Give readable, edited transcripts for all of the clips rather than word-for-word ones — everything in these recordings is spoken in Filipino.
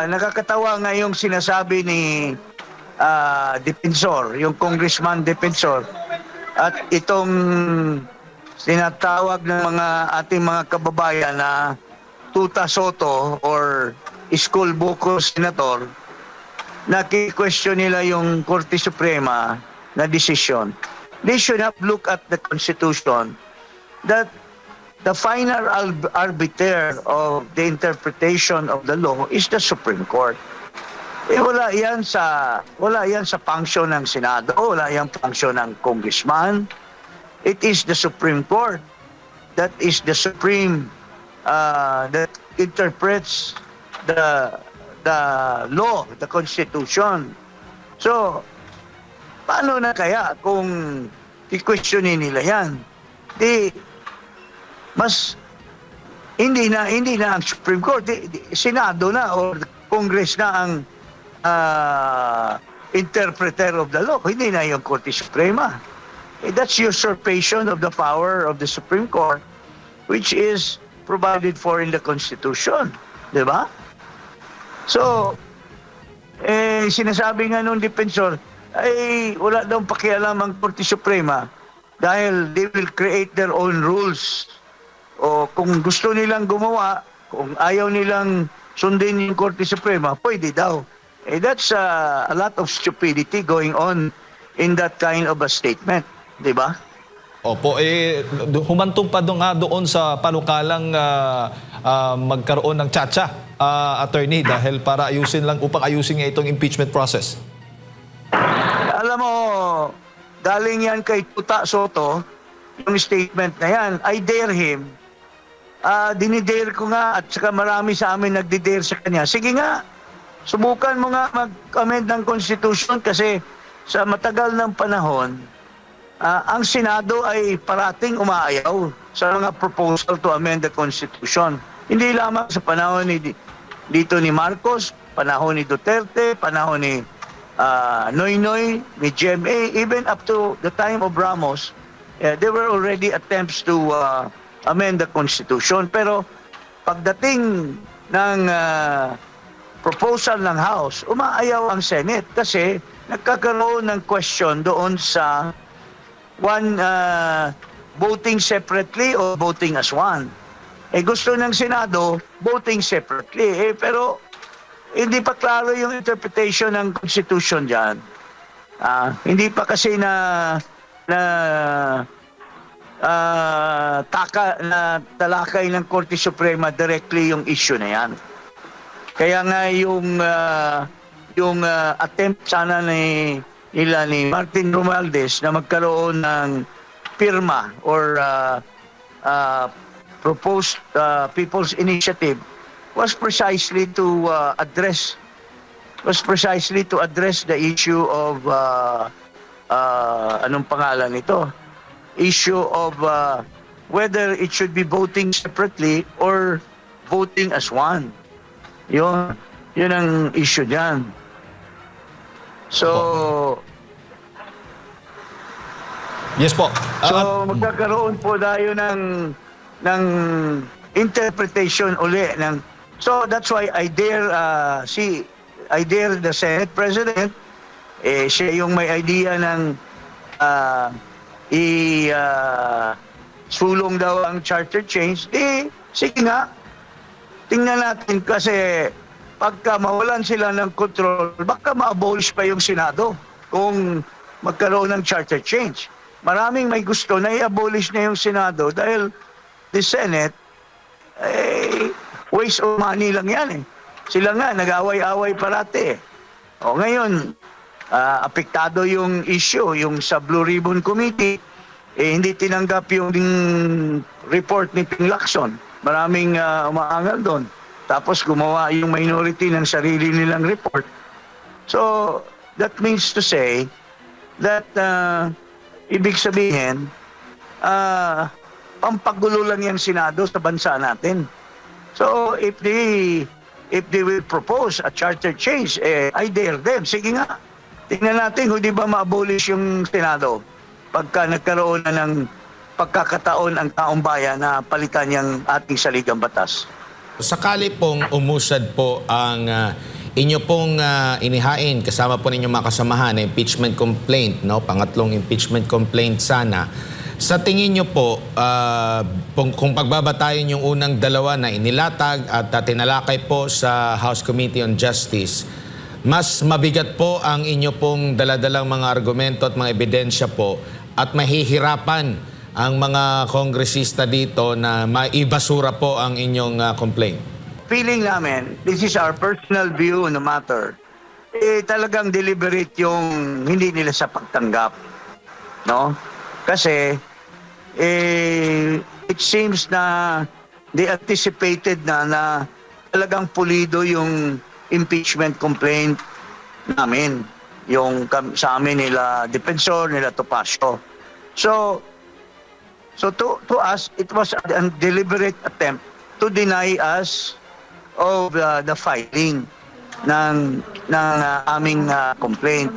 nakakatawa nga yung sinasabi ni Defensor, yung Congressman Defensor, at itong sinatawag ng mga ating mga kababayan na Tuta Soto or School Bukol Senator, naki-question nila yung Korte Suprema na desisyon. They should have looked at the Constitution that the final arbiter of the interpretation of the law is the Supreme Court. Wala yan sa function ng Senado, wala yan function ng congressman. It is the Supreme Court that is the supreme that interprets the law, the Constitution. So, paano na kaya kung i-questionin nila yan? Hindi na ang Supreme Court, Senado na or Congress na ang interpreter of the law. Hindi na yung Korte Suprema. That's usurpation of the power of the Supreme Court, which is provided for in the Constitution. Diba? So, sinasabi nga nung Defensor, ay wala daw pakialam ang Korte Suprema dahil they will create their own rules. O kung gusto nilang gumawa, kung ayaw nilang sundin yung Korte Suprema, pwede daw. That's a lot of stupidity going on in that kind of a statement. Di ba? Opo, humantong pa doon sa panukalang magkaroon ng tsa-tsa, attorney, dahil para upang ayusin nga itong impeachment process. Alam mo, galing yan kay Tuta Soto, yung statement na yan. I dare him. Dinidare ko nga at saka marami sa amin nagdidare sa kanya. Sige nga, subukan mo nga mag-amend ng Constitution kasi sa matagal ng panahon, ang Senado ay parating umaayaw sa mga proposal to amend the Constitution. Hindi lamang sa panahon dito ni Marcos, panahon ni Duterte, panahon ni Noynoy, ni GMA, even up to the time of Ramos, there were already attempts to amend the Constitution. Pero pagdating ng proposal ng House, umaayaw ang Senate kasi nagkakaroon ng question doon sa voting separately or voting as one. Gusto ng Senado, voting separately. Pero hindi pa klaro yung interpretation ng Constitution dyan. Hindi pa kasi na talakay ng Korte Suprema directly yung issue na yan. Kaya nga yung attempt sana ni Martin Romualdez na magkaroon ng pirma or proposed People's Initiative was precisely to address the issue of anong pangalan nito? Issue of whether it should be voting separately or voting as one. Yun ang issue diyan. So, yes po. So magkakaroon po tayo ng interpretation uli ng. So that's why I dare the Senate President, siya yung may idea ng sulong daw ang charter change. Sige nga, tingnan natin kasi pagka mawalan sila ng control, baka ma-abolish pa yung Senado kung magkaroon ng charter change. Maraming may gusto na i-abolish na yung Senado dahil the Senate, waste of money lang yan eh. Sila nga, nag-away-away parati eh. O ngayon, apektado yung issue, yung sa Blue Ribbon Committee, hindi tinanggap yung report ni Ping Lacson. Maraming umaangal doon. Tapos gumawa yung minority ng sarili nilang report. So, that means to say that ibig sabihin, pampagulo lang yung Senado sa bansa natin. So, if they will propose a charter change, I dare them. Sige nga, tingnan natin kung di ba ma-abolish yung Senado pagka nagkaroon na ng pagkakataon ang taong bayan na palitan yung ating saligang batas. Sakali pong umusad po ang inyo pong inihain kasama po ninyong mga kasamahan na impeachment complaint, no? Pangatlong impeachment complaint sana. Sa tingin nyo po, kung pagbabatayan yung unang dalawa na inilatag at tinalakay po sa House Committee on Justice, mas mabigat po ang inyo pong daladalang mga argumento at mga ebidensya po at mahihirapan ang mga kongresista dito na maibasura po ang inyong complaint. Feeling namin, this is our personal view on the matter, talagang deliberate yung hindi nila sa pagtanggap. No? Kasi, it seems na they anticipated na talagang pulido yung impeachment complaint namin. Yung sa amin nila Defensor, nila Topacio. So to us, it was a deliberate attempt to deny us of the filing ng aming complaint.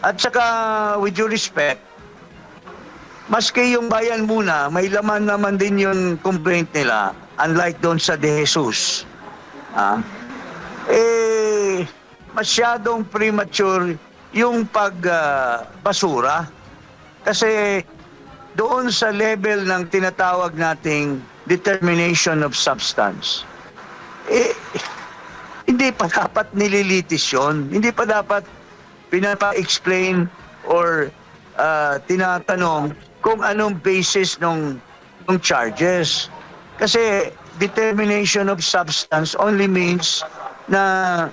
At saka, with due respect, maski yung bayan muna, may laman naman din yung complaint nila, unlike doon sa De Jesus. Masyadong premature yung pagbasura. Kasi doon sa level ng tinatawag nating determination of substance, hindi pa dapat nililitis yun. Hindi pa dapat pinapa-explain or tinatanong kung anong basis ng charges. Kasi determination of substance only means na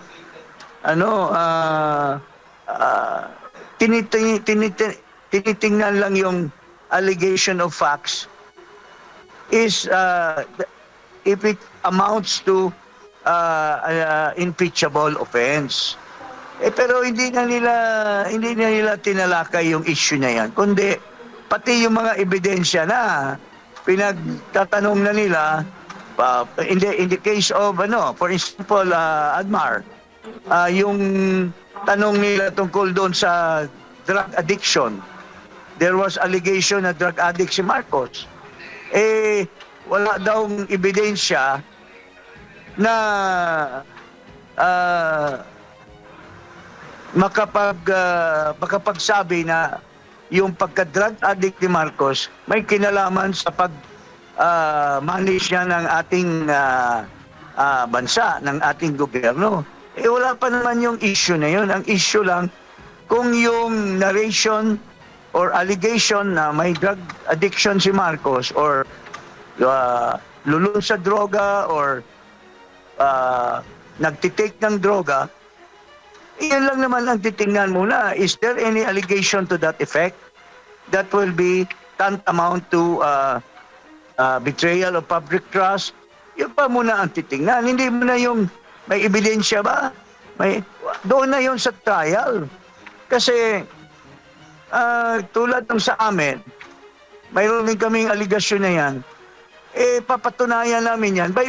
tinitingnan lang yung allegation of facts is if it amounts to impeachable offense. Pero hindi na nila tinalakay yung issue na yan, kundi pati yung mga ebidensya na pinagtatanong na nila in the case of for example Admar, yung tanong nila tungkol doon sa drug addiction. There was allegation na drug addict si Marcos. Wala daw ebidensya na makapagsabi na yung pagka-drug addict ni Marcos may kinalaman sa pag-manage niya ng ating bansa, ng ating gobyerno. Wala pa naman yung issue na yun. Ang issue lang, kung yung narration or allegation na may drug addiction si Marcos or lulun sa droga or nagtitake ng droga, iyan lang naman ang titingnan muna. Is there any allegation to that effect that will be tantamount to betrayal of public trust? Yun pa muna ang titingnan. Hindi mo na yung may ebidensya ba? Doon na yun sa trial. Kasi tulad ng sa amin, mayroon din kaming aligasyon na yan. Papatunayan namin yan by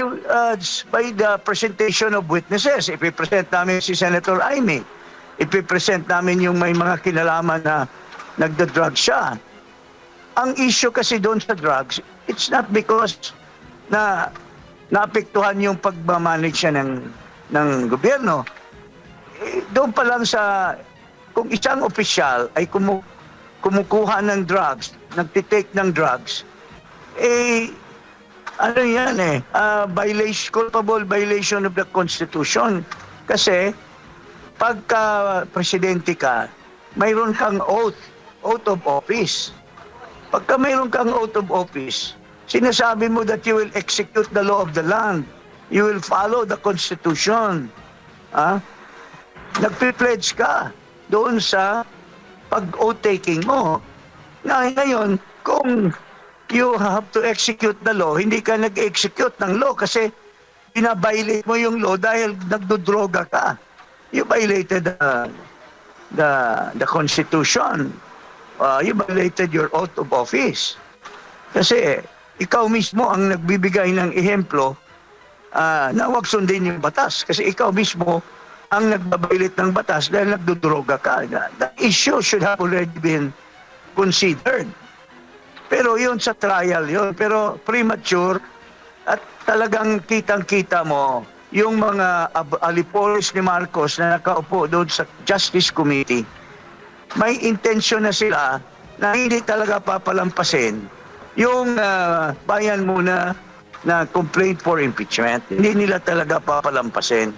the presentation of witnesses. Ipipresent namin si Senator Amy. Ipipresent namin yung may mga kinalaman na nagda-drug siya. Ang issue kasi doon sa drugs, it's not because na naapektuhan yung pagmamanage siya ng gobyerno. Doon pa lang sa, kung isang opisyal ay kumukuha ng drugs, nagtitake ng drugs, culpable violation of the Constitution. Kasi pagka presidente ka, mayroon kang oath of office. Pagka mayroon kang oath of office, sinasabi mo that you will execute the law of the land. You will follow the Constitution. Nagpe-pledge ka doon sa pag-oath taking mo. Ngayon, kung you have to execute the law, hindi ka nag-execute ng law kasi binabiolate mo yung law dahil nagdodroga ka. You violated the Constitution. You violated your oath of office. Kasi ikaw mismo ang nagbibigay ng ehemplo na huwag sundin yung batas. Kasi ikaw mismo ang nagbabiolate ng batas dahil nagdodroga ka. The issue should have already been considered. Pero yun sa trial yun. Pero premature At talagang kitang-kita mo yung mga alipolis ni Marcos na nakaupo doon sa Justice Committee. May intensyon na sila na hindi talaga papalampasin yung bayan muna na complaint for impeachment. Hindi nila talaga papalampasin.